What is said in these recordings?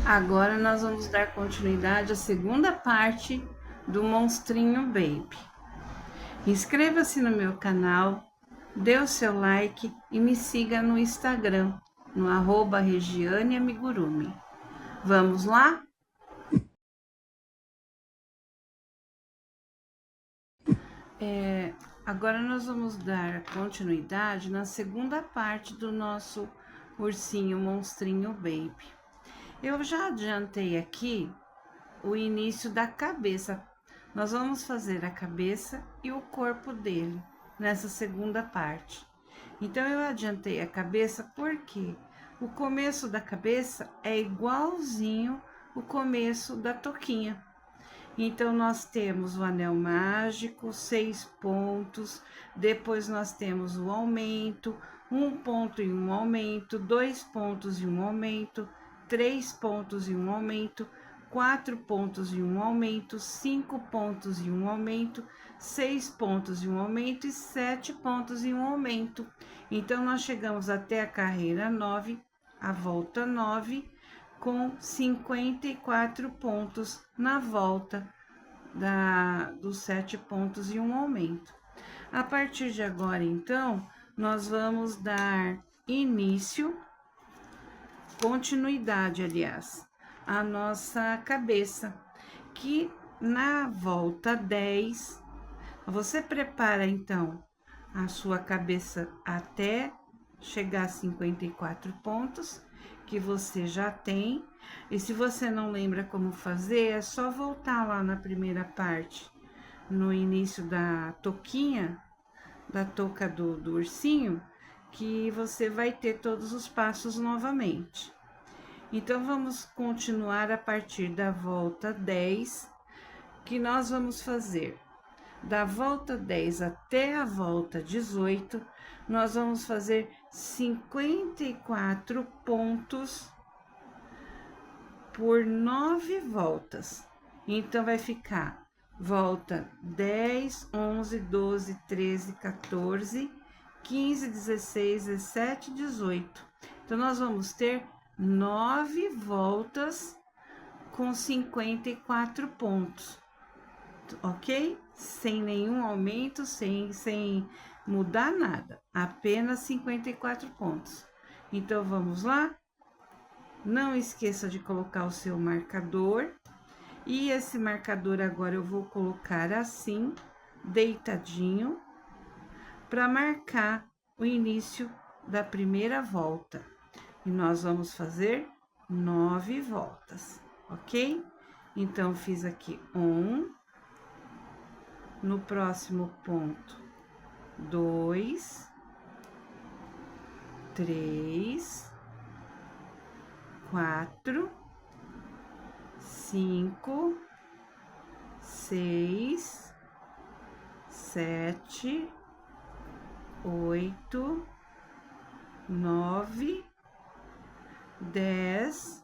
Agora nós vamos dar continuidade à segunda parte do Monstrinho Baby. Inscreva-se no meu canal, dê o seu like e me siga no Instagram, no @RegianeAmigurumi. Vamos lá? Agora nós vamos dar continuidade na segunda parte do nosso ursinho Monstrinho Baby. Eu já adiantei aqui o início da cabeça. Nós vamos fazer a cabeça e o corpo dele nessa segunda parte. Então, eu adiantei a cabeça porque o começo da cabeça é igualzinho o começo da toquinha. Então, nós temos o anel mágico, 6 pontos, depois nós temos o aumento, 1 ponto e um aumento, 2 pontos e um aumento, 3 pontos e um aumento, 4 pontos e um aumento, 5 pontos e um aumento, 6 pontos e um aumento e 7 pontos e um aumento. Então, nós chegamos até a carreira 9, a volta 9, com 54 pontos na volta dos 7 pontos e um aumento. A partir de agora, então, nós vamos dar continuidade, aliás, à nossa cabeça, que na volta 10, você prepara, então, a sua cabeça até chegar a 54 pontos, que você já tem. E se você não lembra como fazer, é só voltar lá na primeira parte, no início da toquinha, da touca do ursinho, que você vai ter todos os passos novamente. Então, vamos continuar a partir da volta 10, que nós vamos fazer da volta 10 até a volta 18, nós vamos fazer 54 pontos por 9 voltas. Então, vai ficar volta 10, 11, 12, 13, 14, 15, 16, 17, 18. Então, nós vamos ter 9 voltas com 54 pontos, ok? Sem nenhum aumento, sem mudar nada, apenas 54 pontos. Então, vamos lá? Não esqueça de colocar o seu marcador. E esse marcador agora eu vou colocar assim, deitadinho, para marcar o início da primeira volta. E nós vamos fazer 9 voltas, ok? Então, fiz aqui 1, no próximo ponto, 2, 3, 4, 5, 6, 7, 8, 9, 10,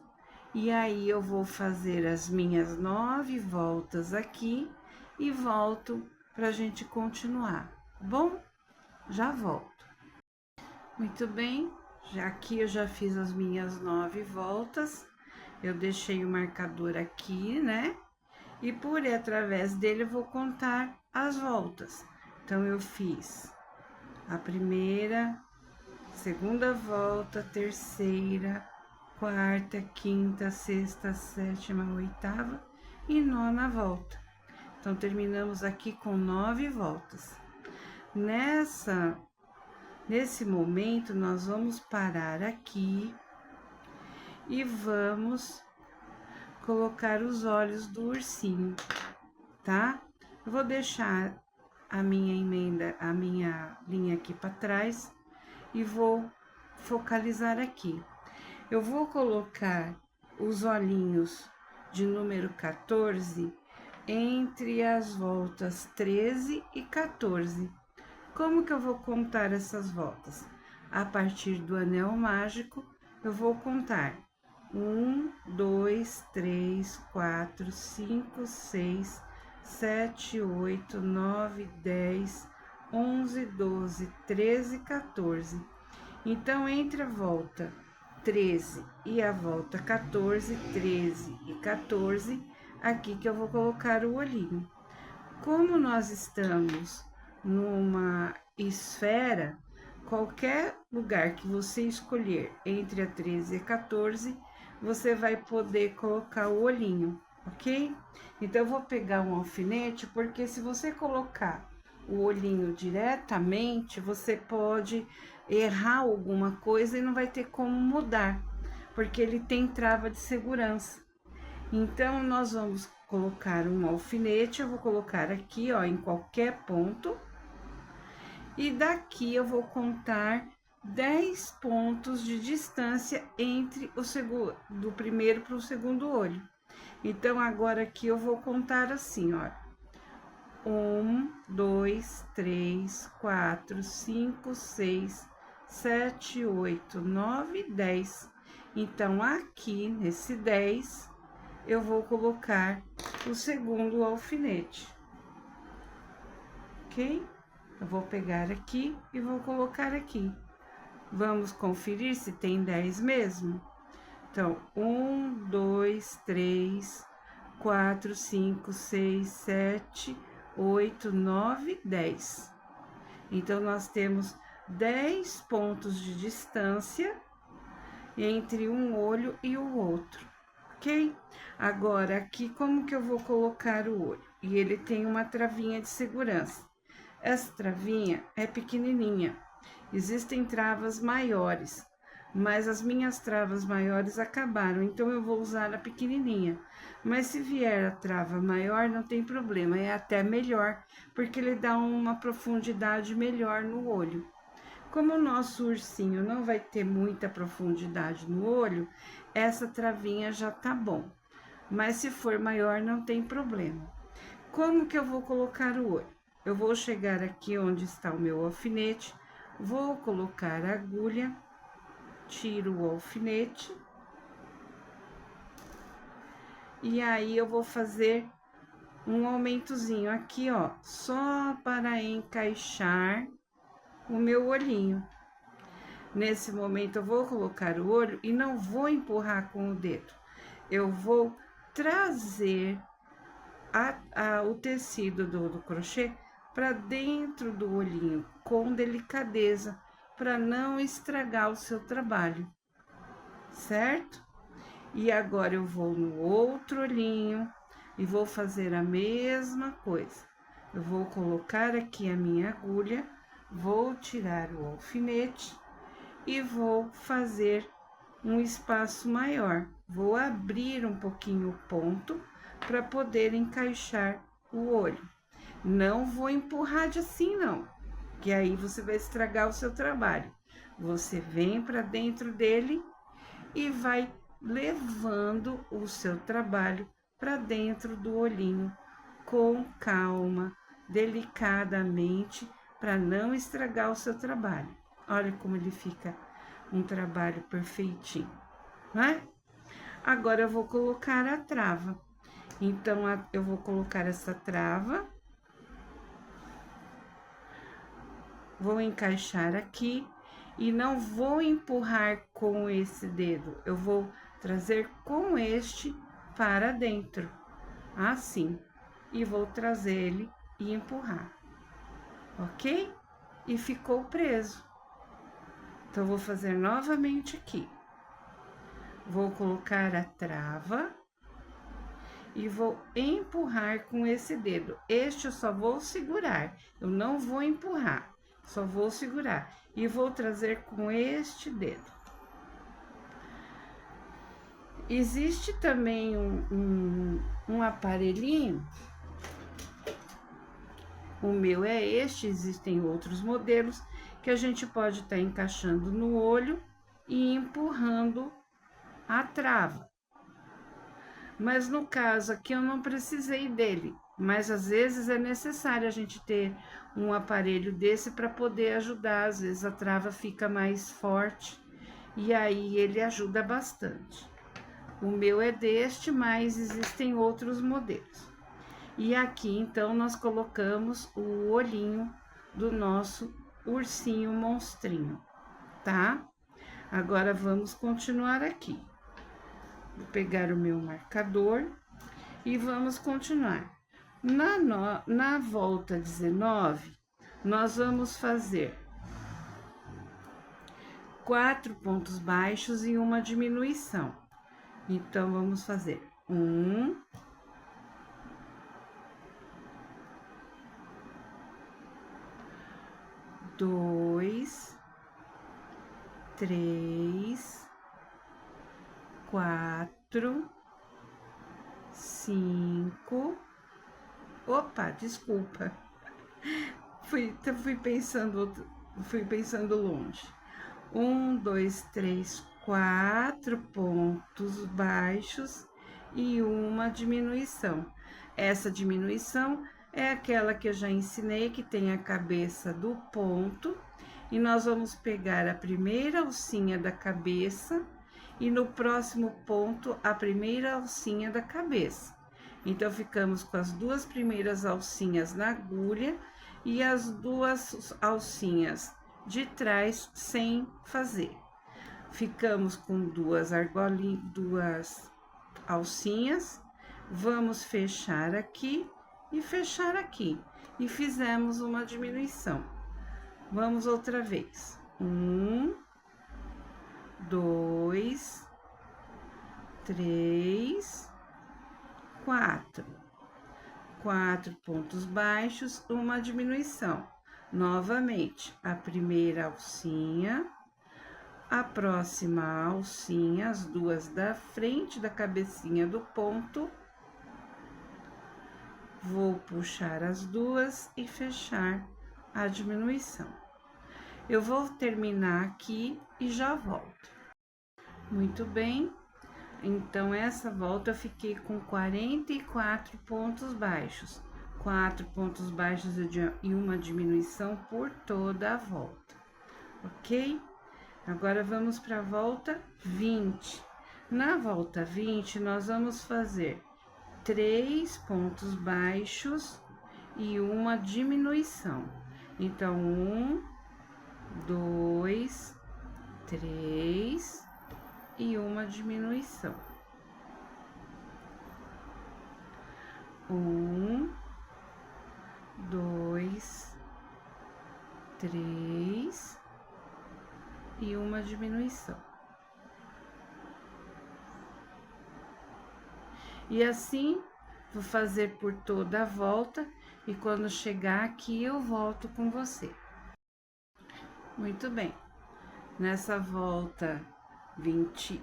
e aí eu vou fazer as minhas 9 voltas aqui e volto pra gente continuar, bom? Já volto. Muito bem, aqui eu já fiz as minhas 9 voltas, eu deixei o marcador aqui, né? E por ir através dele eu vou contar as voltas. Então, eu fiz a primeira, segunda volta, terceira, quarta, quinta, sexta, sétima, oitava e nona volta. Então, terminamos aqui com 9 voltas. Nesse momento, nós vamos parar aqui e vamos colocar os olhos do ursinho, tá? Eu vou deixar a minha linha aqui para trás e vou focalizar aqui. Eu vou colocar os olhinhos de número 14 entre as voltas 13 e 14. Como que eu vou contar essas voltas? A partir do anel mágico, eu vou contar 1, 2, 3, 4, 5, 6, 7, 8, 9, 10, 11, 12, 13, 14. Então, entre a volta 13 e a volta 14, 13 e 14, aqui que eu vou colocar o olhinho. Como nós estamos numa esfera, qualquer lugar que você escolher entre a 13 e a 14, você vai poder colocar o olhinho, ok? Então, eu vou pegar um alfinete, porque se você colocar o olhinho diretamente, você pode errar alguma coisa e não vai ter como mudar, porque ele tem trava de segurança. Então, nós vamos colocar um alfinete, eu vou colocar aqui, ó, em qualquer ponto. E daqui eu vou contar 10 pontos de distância entre do primeiro para o segundo olho. Então, agora aqui eu vou contar assim, ó. 1, 2, 3, 4, 5, 6, 7, 8, 9, 10. Então, aqui nesse 10, eu vou colocar o segundo alfinete, ok? Eu vou pegar aqui e vou colocar aqui. Vamos conferir se tem 10 mesmo? Então, 1, 2, 3, 4, 5, 6, 7, 8, 9, 10. Então, nós temos 10 pontos de distância entre um olho e o outro, ok? Agora, aqui, como que eu vou colocar o olho? E ele tem uma travinha de segurança. Essa travinha é pequenininha. Existem travas maiores, mas as minhas travas maiores acabaram, então eu vou usar a pequenininha. Mas se vier a trava maior, não tem problema, é até melhor, porque ele dá uma profundidade melhor no olho. Como o nosso ursinho não vai ter muita profundidade no olho, essa travinha já tá bom. Mas se for maior, não tem problema. Como que eu vou colocar o olho? Eu vou chegar aqui onde está o meu alfinete, vou colocar a agulha, tiro o alfinete, e aí eu vou fazer um aumentozinho aqui, ó, só para encaixar o meu olhinho. Nesse momento, eu vou colocar o olho e não vou empurrar com o dedo. Eu vou trazer o tecido do crochê para dentro do olhinho, com delicadeza, para não estragar o seu trabalho, certo? E agora eu vou no outro olhinho e vou fazer a mesma coisa. Eu vou colocar aqui a minha agulha, vou tirar o alfinete e vou fazer um espaço maior. Vou abrir um pouquinho o ponto para poder encaixar o olho. Não vou empurrar de assim, não, que aí você vai estragar o seu trabalho. Você vem para dentro dele e vai levando o seu trabalho para dentro do olhinho, com calma, delicadamente, para não estragar o seu trabalho. Olha como ele fica um trabalho perfeitinho, né? Agora eu vou colocar a trava. Então, eu vou colocar essa trava. Vou encaixar aqui e não vou empurrar com esse dedo. Eu vou trazer com este para dentro, assim. E vou trazer ele e empurrar, ok? E ficou preso. Então, vou fazer novamente aqui. Vou colocar a trava e vou empurrar com esse dedo. Este eu só vou segurar, eu não vou empurrar, só vou segurar. E vou trazer com este dedo. Existe também um aparelhinho, o meu é este, existem outros modelos, que a gente pode estar encaixando no olho e empurrando a trava. Mas no caso aqui eu não precisei dele, mas às vezes é necessário a gente ter um aparelho desse para poder ajudar, às vezes a trava fica mais forte e aí ele ajuda bastante. O meu é deste, mas existem outros modelos. E aqui então nós colocamos o olhinho do nosso ursinho monstrinho, tá? Agora, vamos continuar aqui. Vou pegar o meu marcador e vamos continuar. Na volta 19, nós vamos fazer 4 pontos baixos e uma diminuição. Então, vamos fazer 1, 2, 3, 4, 5. Opa, desculpa. Fui pensando longe. 1, 2, 3, 4 pontos baixos e uma diminuição. Essa diminuição é aquela que eu já ensinei, que tem a cabeça do ponto, e nós vamos pegar a primeira alcinha da cabeça e no próximo ponto a primeira alcinha da cabeça. Então, ficamos com as duas primeiras alcinhas na agulha e as duas alcinhas de trás sem fazer. Ficamos com duas alcinhas, vamos fechar aqui e fechar aqui. E fizemos uma diminuição. Vamos outra vez. 1, 2, 3, 4. 4 pontos baixos, uma diminuição. Novamente, a primeira alcinha, a próxima alcinha, as duas da frente da cabecinha do ponto. Vou puxar as duas e fechar a diminuição. Eu vou terminar aqui e já volto. Muito bem. Então, essa volta eu fiquei com 44 pontos baixos. 4 pontos baixos e uma diminuição por toda a volta, ok? Agora, vamos para a volta 20. Na volta 20, nós vamos fazer 3 pontos baixos e uma diminuição. Então, 1, 2, 3... e uma diminuição. 1, 2, 3 e uma diminuição. E assim, vou fazer por toda a volta e quando chegar aqui eu volto com você. Muito bem. Nessa volta 20,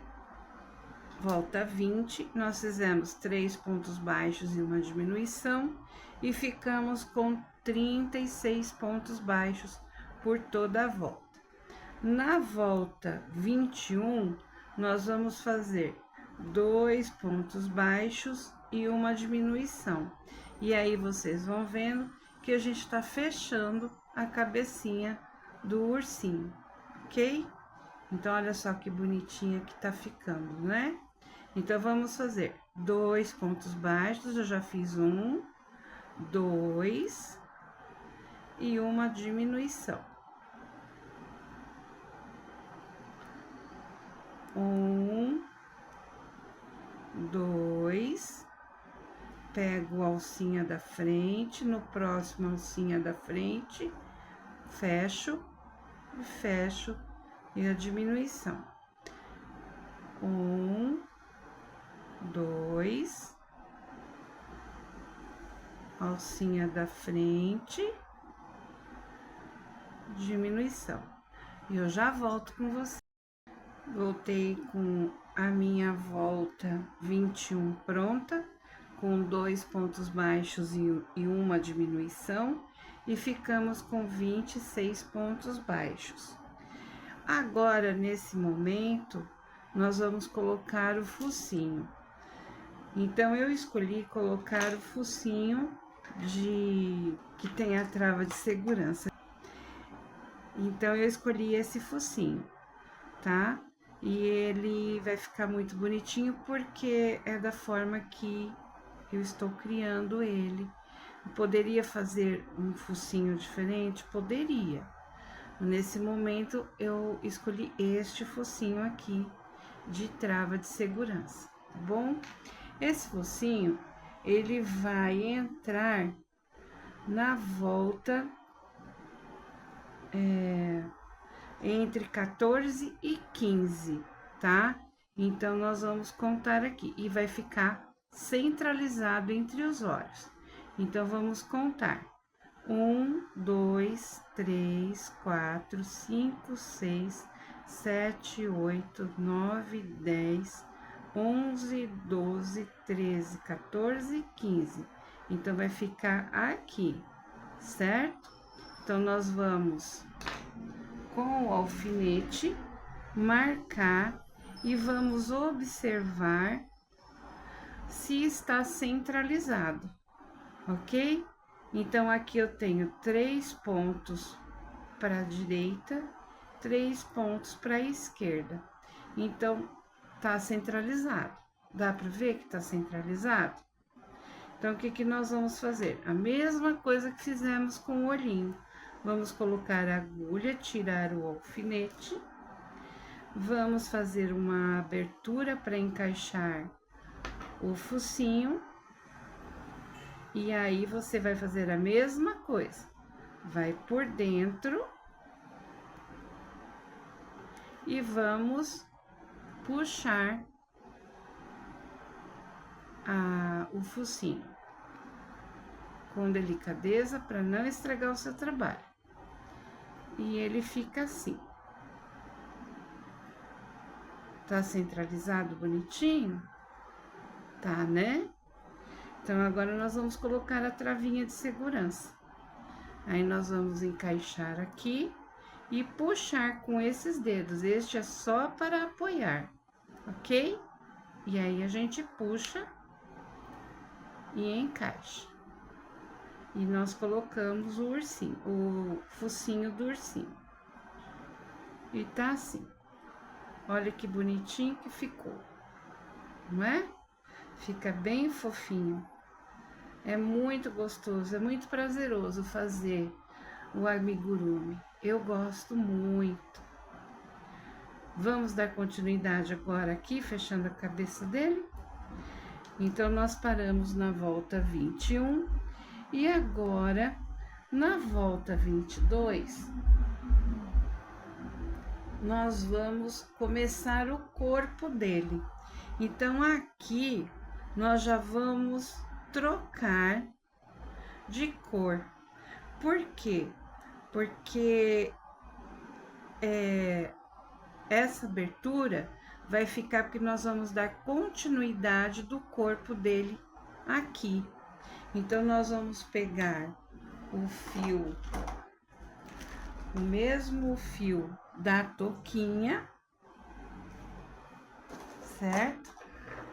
nós fizemos 3 pontos baixos e uma diminuição e ficamos com 36 pontos baixos por toda a volta. Na volta 21, nós vamos fazer 2 pontos baixos e uma diminuição. E aí, vocês vão vendo que a gente tá fechando a cabecinha do ursinho, ok? Então, olha só que bonitinha que tá ficando, né? Então, vamos fazer 2 pontos baixos, eu já fiz 1, 2 e uma diminuição. 1, 2, pego a alcinha da frente, no próximo alcinha da frente, fecho e fecho e a diminuição. 1, 2, alcinha da frente, diminuição. E eu já volto com você. Voltei com a minha volta 21 pronta, com 2 pontos baixos e uma diminuição, e ficamos com 26 pontos baixos. Agora, nesse momento, nós vamos colocar o focinho. Então, eu escolhi colocar o focinho que tem a trava de segurança. Então, eu escolhi esse focinho, tá? E ele vai ficar muito bonitinho porque é da forma que eu estou criando ele. Eu poderia fazer um focinho diferente? Poderia. Nesse momento, eu escolhi este focinho aqui de trava de segurança, tá bom? Esse focinho, ele vai entrar na volta entre 14 e 15, tá? Então, nós vamos contar aqui e vai ficar centralizado entre os olhos. Então, vamos contar. 1, 2, 3, 4, 5, 6, 7, 8, 9, 10, 11, 12, 13, 14, 15. Então, vai ficar aqui, certo? Então, nós vamos, com o alfinete, marcar e vamos observar se está centralizado, ok? Então, aqui eu tenho 3 pontos para a direita, 3 pontos para a esquerda. Então, tá centralizado. Dá para ver que tá centralizado? Então, o que que nós vamos fazer? A mesma coisa que fizemos com o olhinho. Vamos colocar a agulha, tirar o alfinete. Vamos fazer uma abertura para encaixar o focinho. E aí, você vai fazer a mesma coisa. Vai por dentro. E vamos puxar o focinho. Com delicadeza, para não estragar o seu trabalho. E ele fica assim. Tá centralizado bonitinho? Tá, né? Então, agora nós vamos colocar a travinha de segurança. Aí, nós vamos encaixar aqui e puxar com esses dedos. Este é só para apoiar, ok? E aí, a gente puxa e encaixa. E nós colocamos o ursinho, o focinho do ursinho. E tá assim. Olha que bonitinho que ficou, não é? Fica bem fofinho. É muito gostoso, é muito prazeroso fazer o amigurumi. Eu gosto muito. Vamos dar continuidade agora aqui, fechando a cabeça dele. Então, nós paramos na volta 21 e agora, na volta 22, nós vamos começar o corpo dele. Então, aqui, nós já vamos trocar de cor. Por quê? Porque essa abertura vai ficar porque nós vamos dar continuidade do corpo dele aqui. Então, nós vamos pegar o fio, o mesmo fio da touquinha, certo?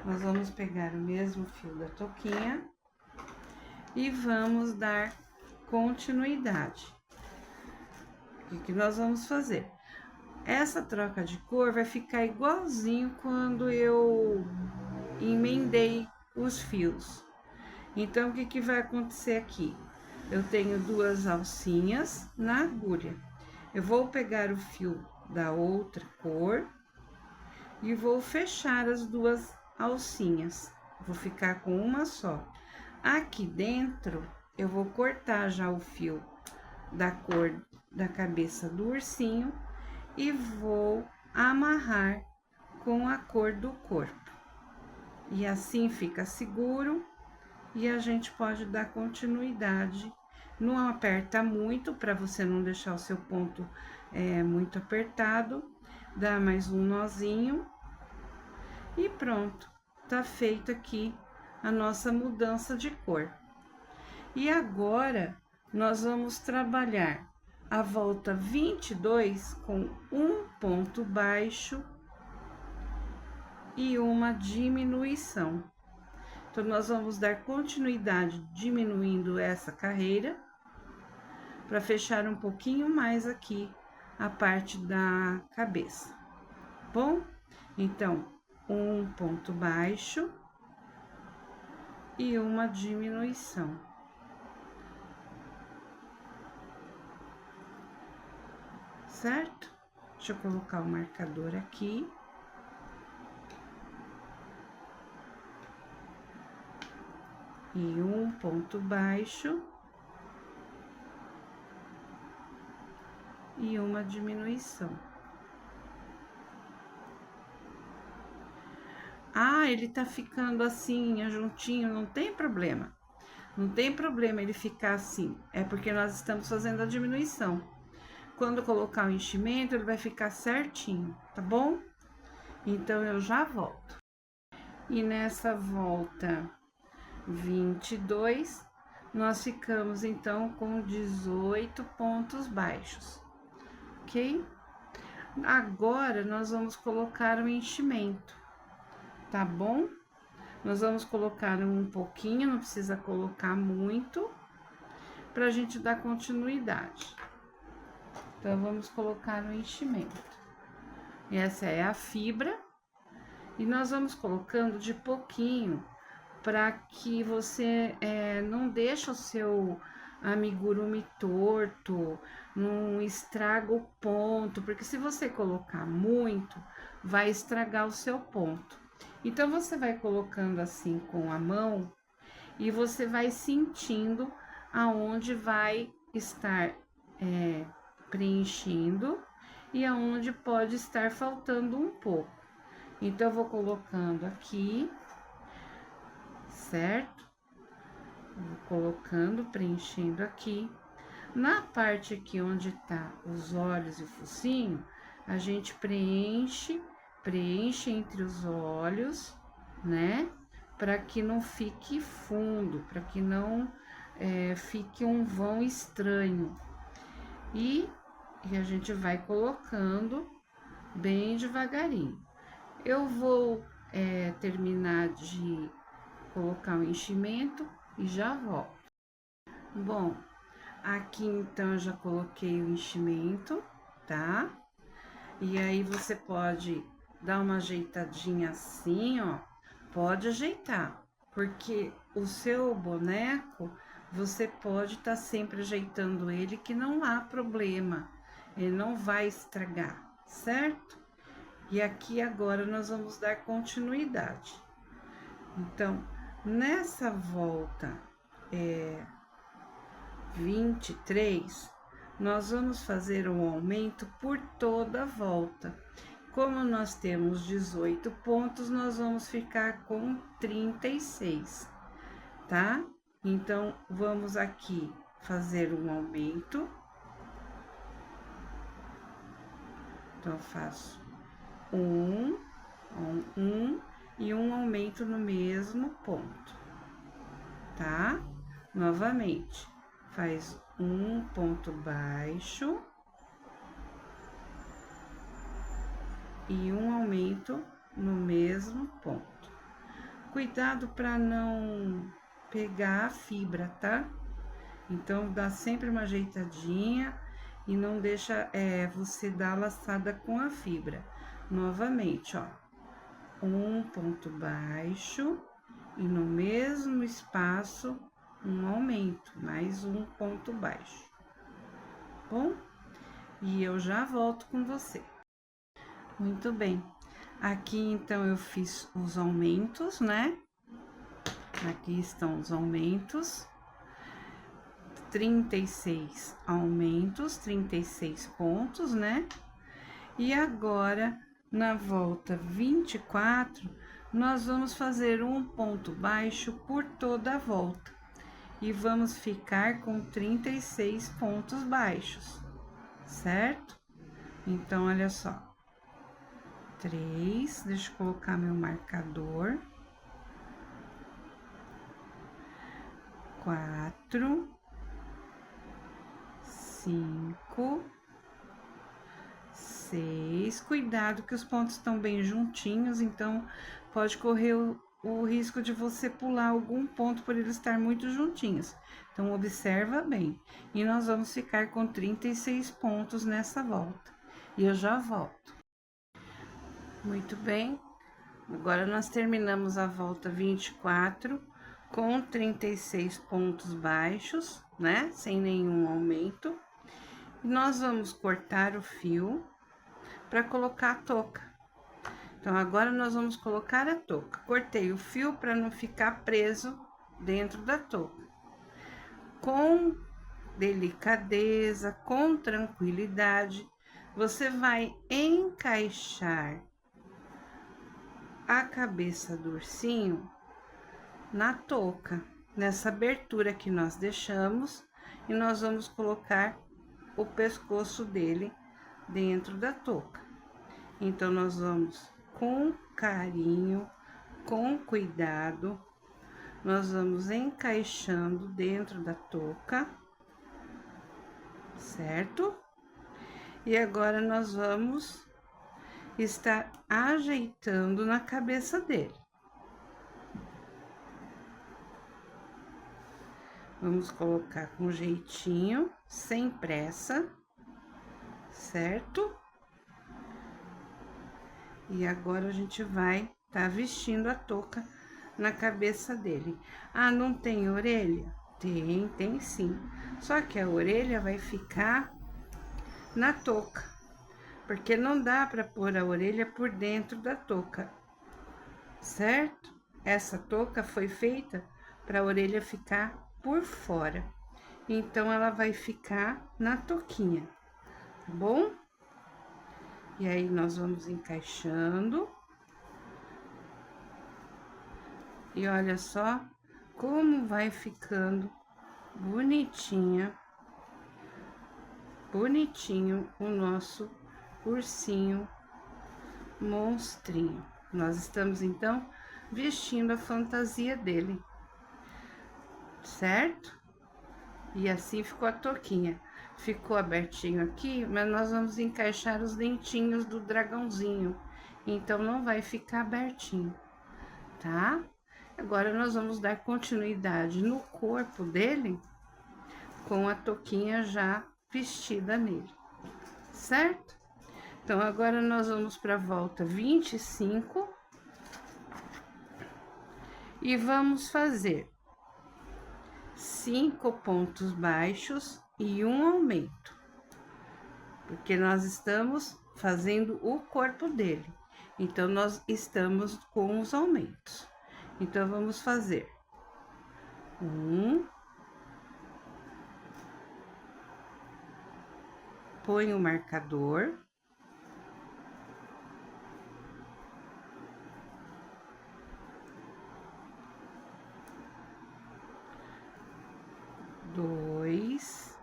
Nós vamos pegar o mesmo fio da touquinha e vamos dar continuidade. O que nós vamos fazer? Essa troca de cor vai ficar igualzinho quando eu emendei os fios. Então, o que vai acontecer aqui? Eu tenho 2 alcinhas na agulha. Eu vou pegar o fio da outra cor e vou fechar as 2 alcinhas. Vou ficar com uma só. Aqui dentro, eu vou cortar já o fio da cor da cabeça do ursinho e vou amarrar com a cor do corpo. E assim fica seguro e a gente pode dar continuidade. Não aperta muito para você não deixar o seu ponto muito apertado. Dá mais um nozinho e pronto. Tá feito aqui a nossa mudança de cor. E agora, nós vamos trabalhar a volta 22 com um ponto baixo e uma diminuição. Então, nós vamos dar continuidade diminuindo essa carreira para fechar um pouquinho mais aqui a parte da cabeça. Bom? Então, um ponto baixo e uma diminuição. certo? Deixa eu colocar o marcador aqui. E um ponto baixo. E uma diminuição. Ah, ele tá ficando assim, juntinho, não tem problema. Não tem problema ele ficar assim, é porque nós estamos fazendo a diminuição. Quando colocar o enchimento, ele vai ficar certinho, tá bom? Então, eu já volto. E nessa volta 22, nós ficamos, então, com 18 pontos baixos, ok? Agora, nós vamos colocar o enchimento, tá bom? Nós vamos colocar um pouquinho, não precisa colocar muito, pra gente dar continuidade. Então, vamos colocar o enchimento. Essa é a fibra. E nós vamos colocando de pouquinho, para que você não deixe o seu amigurumi torto, não estraga o ponto, porque se você colocar muito, vai estragar o seu ponto. Então, você vai colocando assim com a mão e você vai sentindo aonde vai estar preenchendo e aonde pode estar faltando um pouco. Então, eu vou colocando aqui, certo? Vou colocando, preenchendo aqui. Na parte aqui onde tá os olhos e o focinho, a gente preenche entre os olhos, né? Para que não fique fundo, para que não fique um vão estranho. E a gente vai colocando bem devagarinho. Eu vou terminar de colocar o enchimento e já volto. Bom, aqui então eu já coloquei o enchimento, tá? E aí você pode dar uma ajeitadinha assim, ó. Pode ajeitar, porque o seu boneco, você pode estar sempre ajeitando ele, que não há problema. Ele não vai estragar, certo? E aqui agora nós vamos dar continuidade. Então, nessa volta 23, nós vamos fazer um aumento por toda a volta. Como nós temos 18 pontos, nós vamos ficar com 36, tá? Então, vamos aqui fazer um aumento. Então, eu faço um e um aumento no mesmo ponto, tá? Novamente, faz um ponto baixo e um aumento no mesmo ponto. Cuidado para não pegar a fibra, tá? Então, dá sempre uma ajeitadinha e não deixa você dar laçada com a fibra. Novamente, ó, um ponto baixo e no mesmo espaço um aumento, mais um ponto baixo, bom? E eu já volto com você. Muito bem, aqui então eu fiz os aumentos, né? Aqui estão os aumentos, 36 aumentos, 36 pontos, né? E agora, na volta 24, nós vamos fazer um ponto baixo por toda a volta. E vamos ficar com 36 pontos baixos, certo? Então, olha só. 3, deixa eu colocar meu marcador. 4, 5, 6. Cuidado que os pontos estão bem juntinhos, então pode correr o risco de você pular algum ponto por eles estar muito juntinhos. Então, observa bem. E nós vamos ficar com 36 pontos nessa volta. E eu já volto. Muito bem. Agora, nós terminamos a volta 24 com 36 pontos baixos, né? Sem nenhum aumento. Nós vamos cortar o fio para colocar a touca. Então, agora nós vamos colocar a touca. Cortei o fio para não ficar preso dentro da touca. Com delicadeza, com tranquilidade, você vai encaixar a cabeça do ursinho na touca, nessa abertura que nós deixamos, e nós vamos colocar o pescoço dele dentro da touca. Então, nós vamos com carinho, com cuidado, nós vamos encaixando dentro da touca, certo? E agora nós vamos estar ajeitando na cabeça dele. Vamos colocar com jeitinho, sem pressa, certo? E agora a gente vai tá vestindo a touca na cabeça dele. Ah, não tem orelha? Tem sim. Só que a orelha vai ficar na touca, porque não dá para pôr a orelha por dentro da touca, certo? Essa touca foi feita para a orelha ficar por fora. Então, ela vai ficar na touquinha, tá bom? E aí, nós vamos encaixando. E olha só como vai ficando bonitinho o nosso ursinho monstrinho. Nós estamos, então, vestindo a fantasia dele, certo? E assim ficou a touquinha. Ficou abertinho aqui, mas nós vamos encaixar os dentinhos do dragãozinho. Então, não vai ficar abertinho, tá? Agora, nós vamos dar continuidade no corpo dele com a touquinha já vestida nele, certo? Então, agora nós vamos para a volta 25 e vamos fazer 5 pontos baixos e um aumento, porque nós estamos fazendo o corpo dele, então nós estamos com os aumentos. Então, vamos fazer 1, põe o marcador, 2,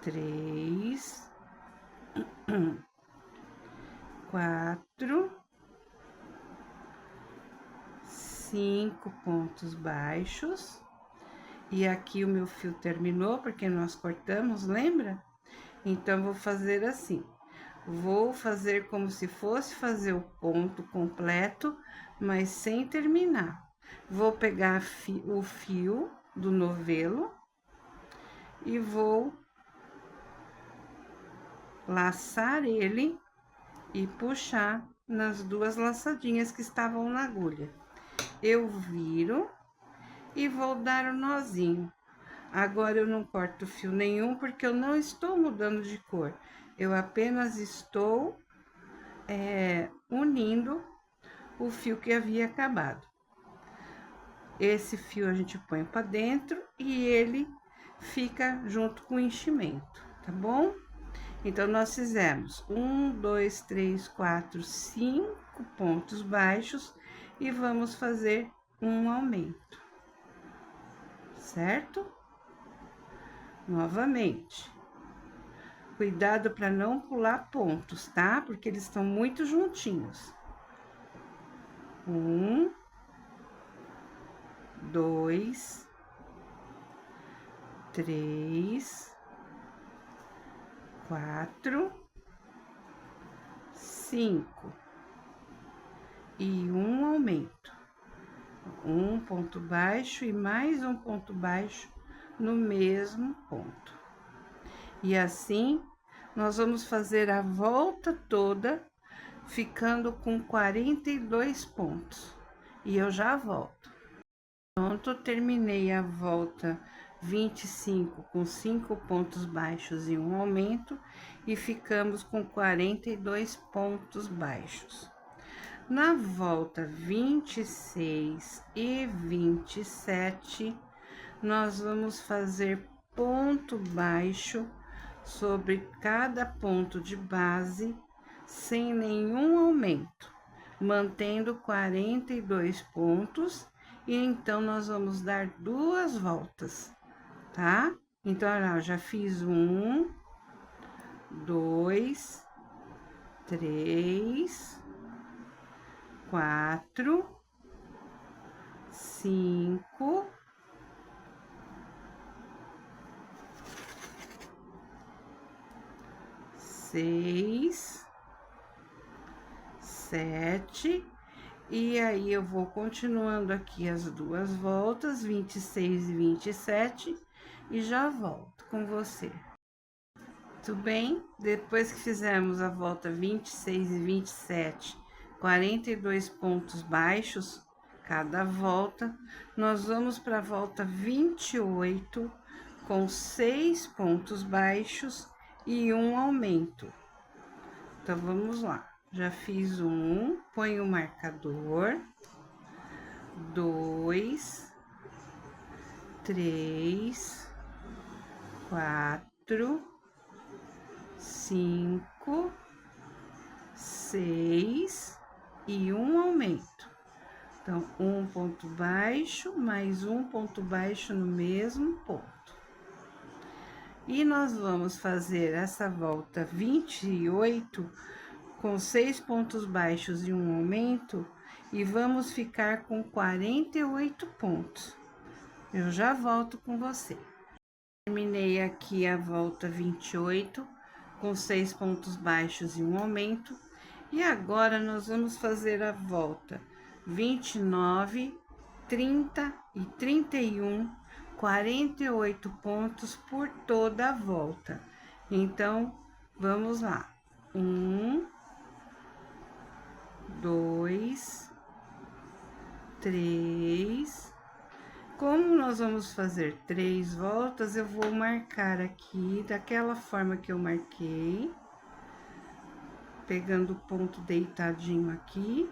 3, 4, 5 pontos baixos. E aqui o meu fio terminou, porque nós cortamos, lembra? Então, vou fazer assim. Vou fazer como se fosse fazer o ponto completo, mas sem terminar. Vou pegar o fio do novelo e vou laçar ele e puxar nas duas laçadinhas que estavam na agulha. Eu viro e vou dar o nozinho. Agora, eu não corto fio nenhum, porque eu não estou mudando de cor. Eu apenas estou unindo o fio que havia acabado. Esse fio a gente põe para dentro e ele fica junto com o enchimento, tá bom? Então, nós fizemos 1, 2, 3, 4, 5 pontos baixos e vamos fazer um aumento, certo? Novamente. Cuidado para não pular pontos, tá? Porque eles estão muito juntinhos. 1, 2, 3, 4, 5 e um aumento. Um ponto baixo e mais um ponto baixo no mesmo ponto. E assim, nós vamos fazer a volta toda, ficando com 42 pontos. E eu já volto. Pronto, terminei a volta 25 com 5 pontos baixos e um aumento, e ficamos com 42 pontos baixos. Na volta 26 e 27, nós vamos fazer ponto baixo sobre cada ponto de base, sem nenhum aumento, mantendo 42 pontos, e então nós vamos dar 2 voltas, tá? Então, olha lá, eu já fiz 1, 2, 3, 4, 5, 6, 7, e aí eu vou continuando aqui as 2 voltas, 26 e 27, e já volto com você. Tudo bem? Depois que fizermos a volta 26 e 27, 42 pontos baixos cada volta, nós vamos para a volta 28 com 6 pontos baixos e um aumento. Então, vamos lá. Já fiz 1, põe o marcador, 2, 3, 4, 5, 6 e um aumento. Então, um ponto baixo, mais um ponto baixo no mesmo ponto. E nós vamos fazer essa volta 28 com 6 pontos baixos e um aumento, e vamos ficar com 48 pontos. Eu já volto com você. Terminei aqui a volta 28 com 6 pontos baixos e um aumento, e agora nós vamos fazer a volta 29, 30 e 31, 48 pontos por toda a volta. Então, vamos lá. 1, 2, 3. Como nós vamos fazer 3 voltas, eu vou marcar aqui daquela forma que eu marquei, pegando o ponto deitadinho aqui.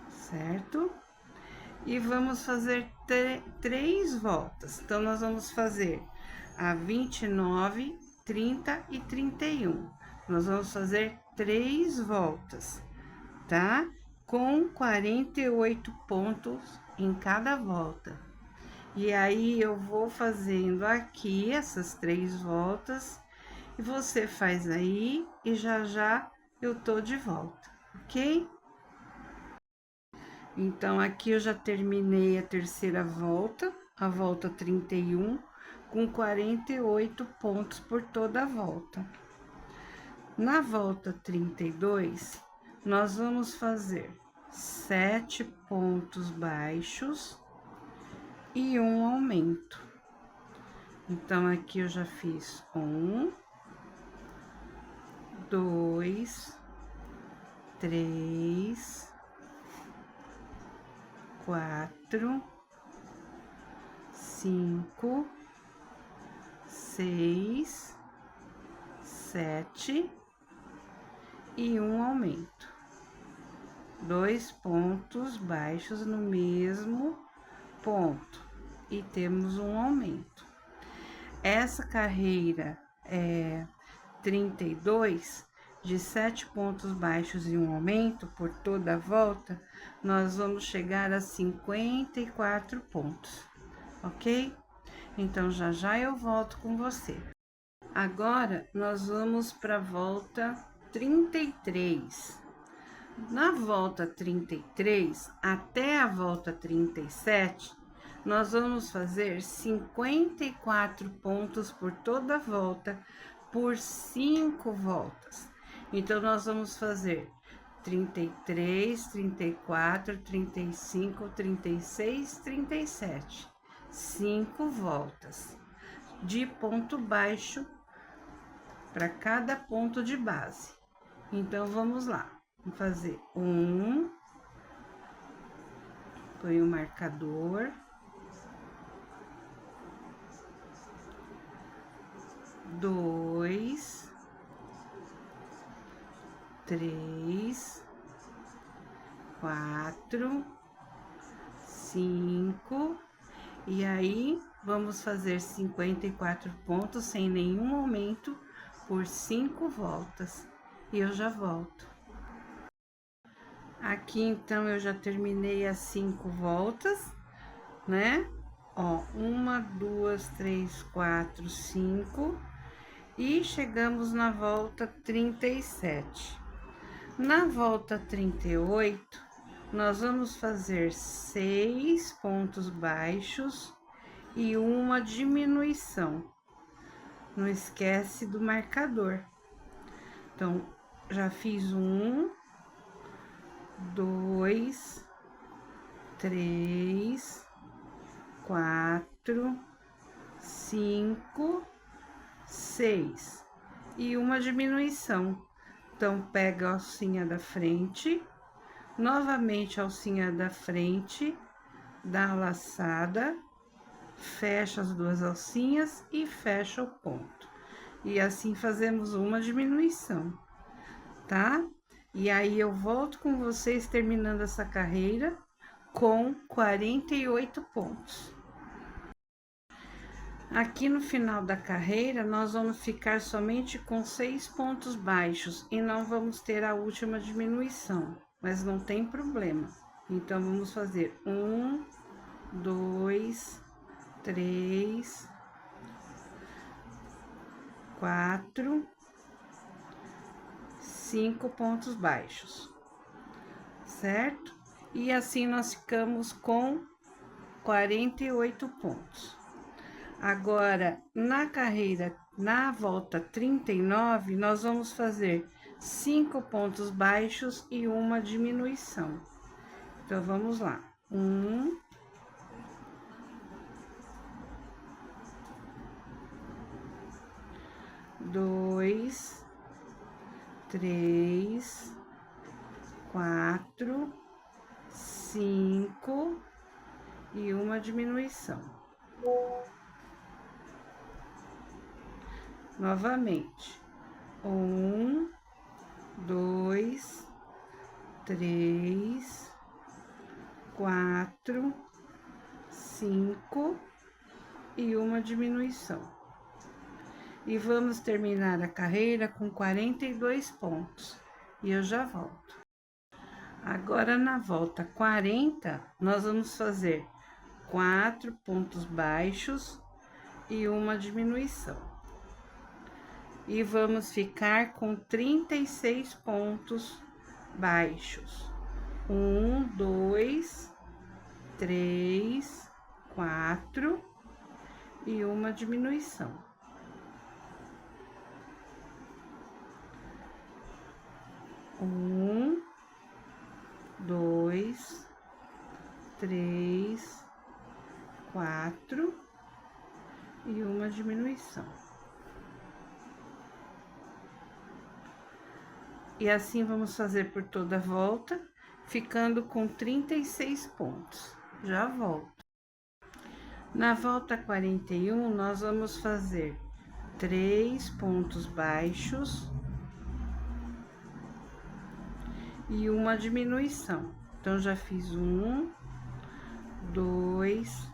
Certo? E vamos fazer 3 voltas. Então, nós vamos fazer a 29, 30 e 31. Nós vamos fazer 3 voltas, tá? Com 48 pontos em cada volta. E aí, eu vou fazendo aqui essas 3 voltas, e você faz aí, e já já eu tô de volta, ok? Então, aqui eu já terminei a terceira volta, a volta 31, com 48 pontos por toda a volta. Na volta 32, nós vamos fazer 7 pontos baixos e um aumento. Então, aqui eu já fiz 1, 2, 3, 4, 5, 6, 7 e um aumento. 2 pontos baixos no mesmo ponto, e temos um aumento. Essa carreira 32, de 7 pontos baixos e um aumento por toda a volta, nós vamos chegar a 54 pontos, ok? Então, já já eu volto com você. Agora, nós vamos para a volta 33. Na volta 33 até a volta 37, nós vamos fazer 54 pontos por toda a volta, por 5 voltas. Então, nós vamos fazer 33, 34, 35, 36, 37. 5 voltas de ponto baixo para cada ponto de base. Então, vamos lá. Vamos fazer 1, Põe o marcador. 2, 3, 4, 5, e aí vamos fazer 54 pontos sem nenhum aumento por 5 voltas. E eu já volto. Aqui, então, eu já terminei as 5 voltas, né? Ó, 1, 2, 3, 4, 5, e chegamos na volta 37. Na volta 38, nós vamos fazer 6 pontos baixos e uma diminuição. Não esquece do marcador. Então, já fiz 1, 2, 3, 4, 5, 6 e uma diminuição. Então, pega a alcinha da frente, novamente a alcinha da frente, dá a laçada, fecha as duas alcinhas e fecha o ponto. E assim fazemos uma diminuição, tá? E aí, eu volto com vocês terminando essa carreira com 48 pontos. Aqui no final da carreira, nós vamos ficar somente com 6 pontos baixos e não vamos ter a última diminuição, mas não tem problema. Então, vamos fazer 1, 2, 3, 4, 5 pontos baixos, certo? E assim nós ficamos com 48 pontos. Agora, na carreira, na volta 39, nós vamos fazer 5 pontos baixos e uma diminuição. Então, vamos lá. 1, 2, 3, 4, 5 e uma diminuição. Novamente, 1, 2, 3, 4, 5 e uma diminuição. E vamos terminar a carreira com 42 pontos. E eu já volto. Agora, na volta 40, nós vamos fazer 4 pontos baixos e uma diminuição. E vamos ficar com 36 pontos baixos. 1, 2, 3, 4 e uma diminuição. Um, 2, 3, 4 e uma diminuição. E assim vamos fazer por toda a volta, ficando com 36 pontos. Já volto. Na volta 41, nós vamos fazer 3 pontos baixos e uma diminuição. Então, já fiz 1, 2,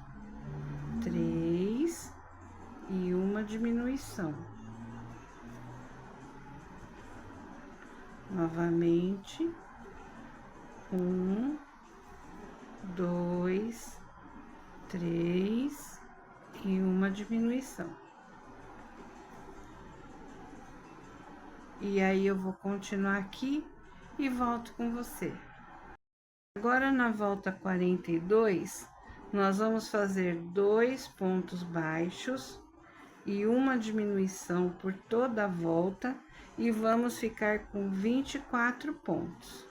3 e uma diminuição. Novamente, 1, 2, 3 e uma diminuição. E aí, eu vou continuar aqui e volto com você. Agora, na volta 42, nós vamos fazer 2 pontos baixos e uma diminuição por toda a volta e vamos ficar com 24 pontos.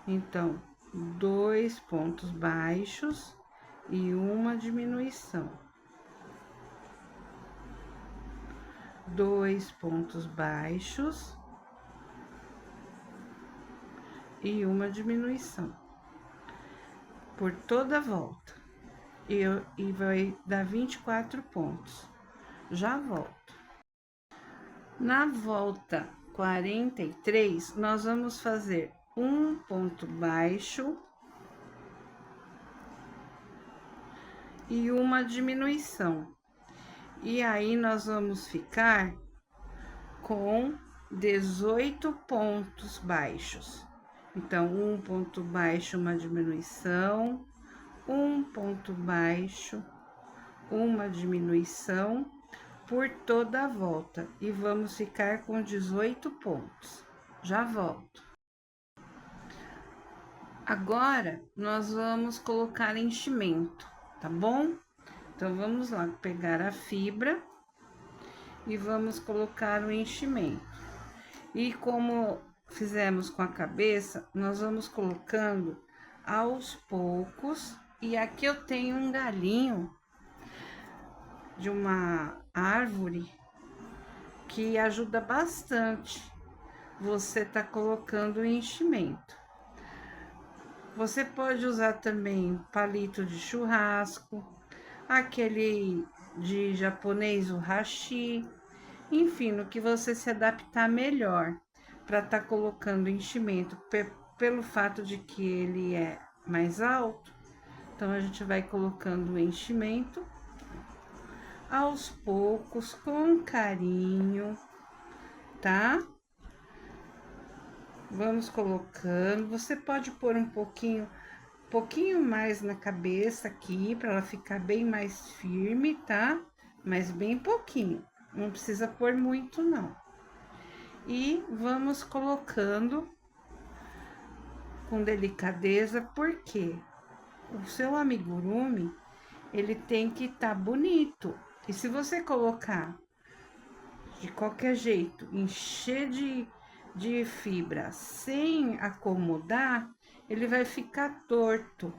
Então, 2 pontos baixos e uma diminuição. 2 pontos baixos e uma diminuição. por toda a volta. E vai dar 24 pontos. Já volto. Na volta 43, nós vamos fazer um ponto baixo e uma diminuição. E aí, nós vamos ficar com 18 pontos baixos. Então, um ponto baixo, uma diminuição, um ponto baixo, uma diminuição por toda a volta. E vamos ficar com 18 pontos. Já volto. Agora, nós vamos colocar enchimento, tá bom? Então, vamos lá pegar a fibra e vamos colocar o enchimento. E como fizemos com a cabeça, nós vamos colocando aos poucos. E aqui eu tenho um galinho de uma árvore que ajuda bastante você tá colocando o enchimento. Você pode usar também palito de churrasco, aquele de japonês, o hashi, enfim, no que você se adaptar melhor para estar colocando enchimento, pelo fato de que ele é mais alto. Então, a gente vai colocando o enchimento aos poucos, com carinho, tá? Vamos colocando. Você pode pôr um pouquinho mais na cabeça aqui, para ela ficar bem mais firme, tá? Mas bem pouquinho, não precisa pôr muito, não. E vamos colocando com delicadeza, porque o seu amigurumi, ele tem que estar bonito. E se você colocar de qualquer jeito, encher de fibra sem acomodar, ele vai ficar torto.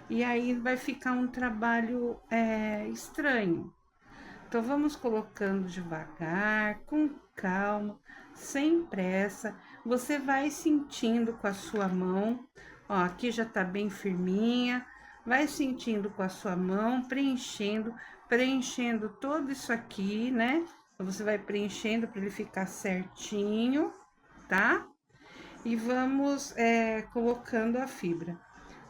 E aí vai ficar um trabalho estranho. Então, vamos colocando devagar, com calma, sem pressa. Você vai sentindo com a sua mão, ó, aqui já tá bem firminha. Vai sentindo com a sua mão, preenchendo todo isso aqui, né? Você vai preenchendo para ele ficar certinho, tá? E vamos colocando a fibra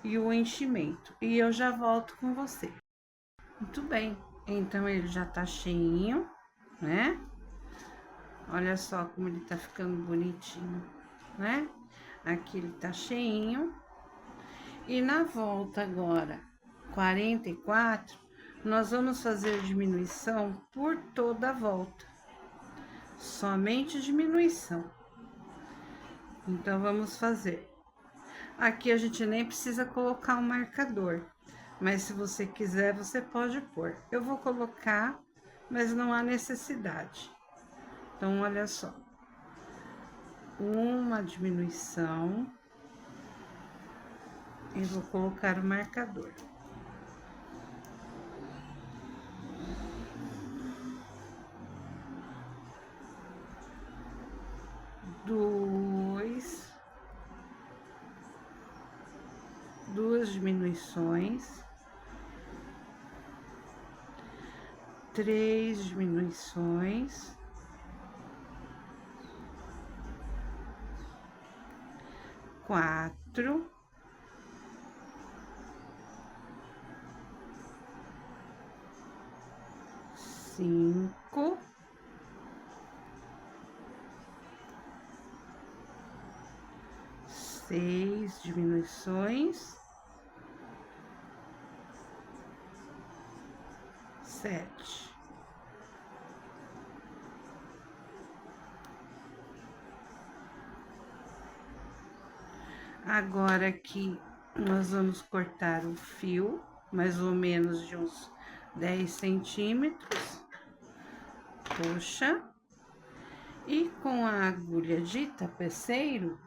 e o enchimento. E eu já volto com você. Muito bem, então ele já tá cheinho, né? Olha só como ele tá ficando bonitinho, né? Aqui ele tá cheinho. E na volta agora, 44, nós vamos fazer diminuição por toda a volta. Somente diminuição. Então, vamos fazer. Aqui a gente nem precisa colocar um marcador, mas se você quiser, você pode pôr. Eu vou colocar, mas não há necessidade. Então, olha só. Uma diminuição. E vou colocar o marcador. Duas diminuições, 3 diminuições, 4, 5, 6 diminuições, 7. Agora aqui nós vamos cortar o fio, mais ou menos de uns 10 centímetros. Puxa. E com a agulha de tapeceiro,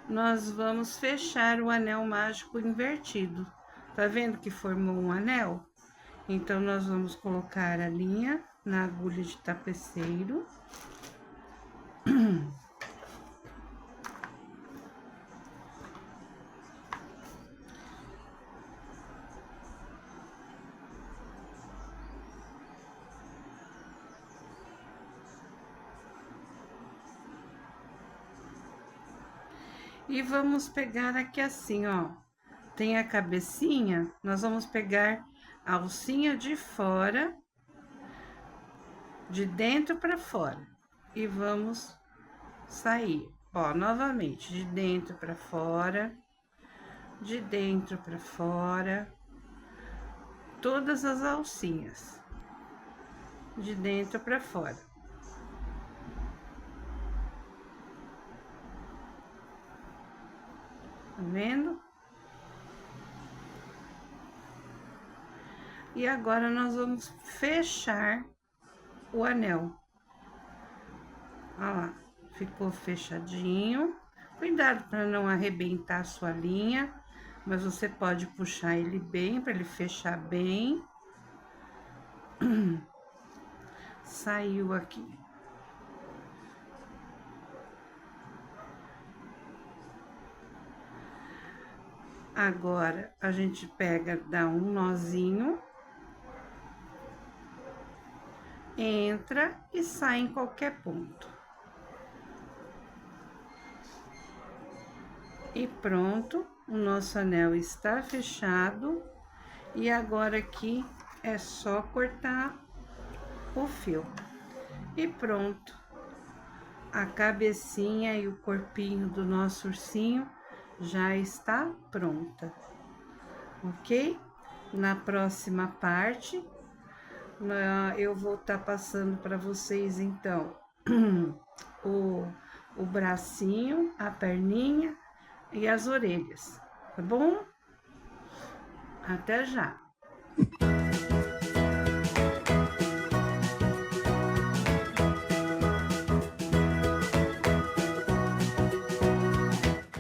nós vamos fechar o anel mágico invertido. Tá vendo que formou um anel? Então, nós vamos colocar a linha na agulha de tapeceiro. E vamos pegar aqui assim, ó. Tem a cabecinha, nós vamos pegar a alcinha de fora, de dentro para fora. E vamos sair. Ó, novamente, de dentro para fora, de dentro para fora, todas as alcinhas, de dentro para fora. Tá vendo? E agora nós vamos fechar o anel. Olha lá, ficou fechadinho. Cuidado para não arrebentar a sua linha, mas você pode puxar ele bem, para ele fechar bem. Saiu aqui. Agora, a gente pega, dá um nozinho, entra e sai em qualquer ponto. E pronto, o nosso anel está fechado. E agora aqui é só cortar o fio. E pronto. A cabecinha e o corpinho do nosso ursinho já está pronta, ok? Na próxima parte, eu vou estar passando para vocês, então, o bracinho, a perninha e as orelhas, tá bom? Até já!